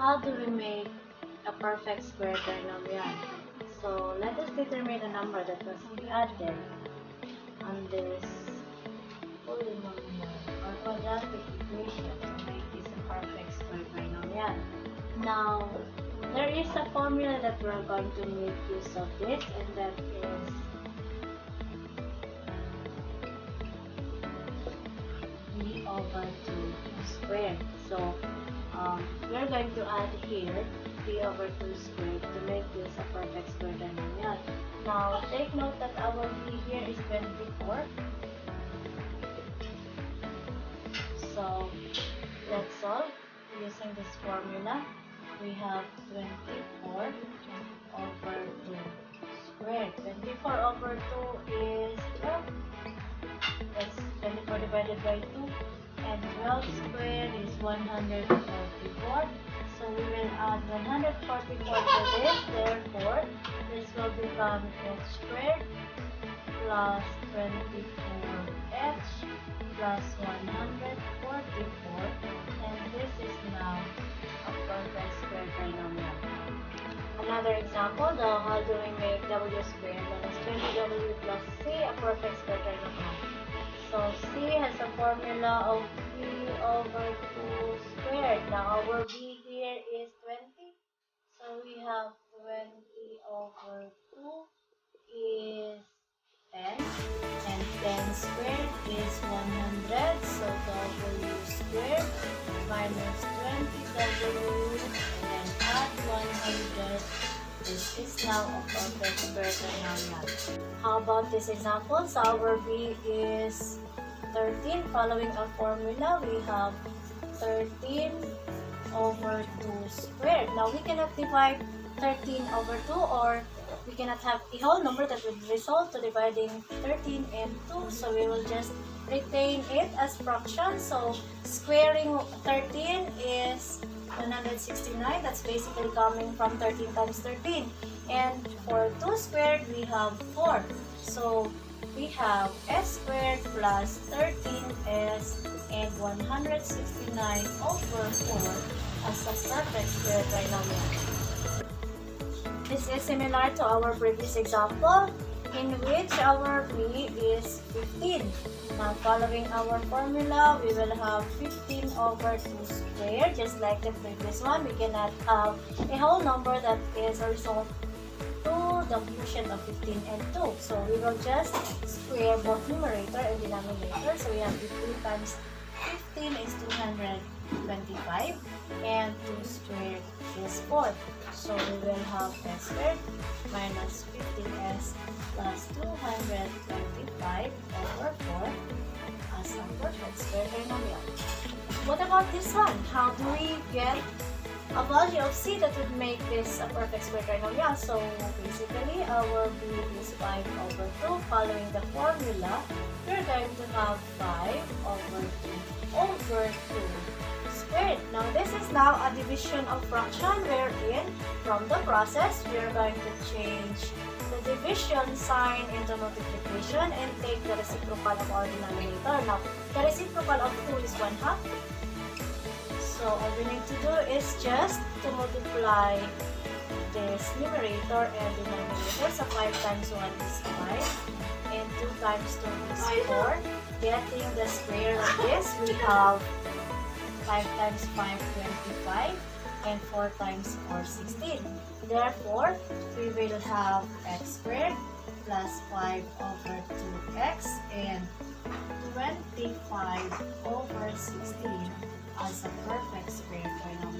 How do we make a perfect square trinomial? So let us determine the number that must be added on this polynomial or quadratic equation to make this a perfect square trinomial. Now, there is a formula that we're going to make use of this, and that is b over 2 squared. So we're going to add here b over 2 squared to make this a perfect square trinomial. Now, take note that our b here is 24. So let's solve using this formula. We have 24 over 2 squared. 24 over 2 is 12. That's 24 divided by 2. And 12 squared is 144. So we will add 144 to this. Therefore, this will become x squared plus 24x plus 144. And this is now a perfect square trinomial. Another example, how do we make w squared minus 20w plus c a perfect square trinomial? So c has a formula of b over 2 squared. Now our b here is 20. So we have 20 over 2 is 10. And 10 squared is 100. So w squared minus 20w and then add 100. This is now a perfect square trinomial. How about this example? So our b is 13. Following our formula, we have 13 over 2 squared. Now we cannot divide 13 over 2, or we cannot have a whole number that would result to dividing 13 and 2. So we will just retain it as fraction. So squaring 13 is 169. That's basically coming from 13 times 13. And for 2 squared, we have 4. So we have s squared plus 13s and 169 over 4 as a perfect square trinomial. This is similar to our previous example, in which our b is 15. Now, following our formula, we will have 15 over 2 squared. Just like the previous one, we cannot have a whole number that is a result to the fusion of 15 and 2. So we will just square both numerator and denominator. So we have 15 times 15 is 225, and 2 squared is 4. So we will have s squared minus 15s plus 225 over 4 as a perfect square trinomial. What about this one? How do we get a value of c that would make this a perfect square trinomial? So basically, our b is 5 over 2. Following the formula, we're going to have 5 over 2 over 2 squared. Now, this is now a division of fraction, wherein from the process, we are going to change the division sign into multiplication and take the reciprocal of our denominator. Now, the reciprocal of 2 is 1/2. So all we need to do is just to multiply this numerator and denominator. So 5 times 1 is 5 and 2 times 2 is 4. Getting the square of this, we have 5 times 5, 25, and 4 times 4, 16. Therefore, we will have x squared plus 5 over 2x and 25 over 16 as a perfect square trinomial.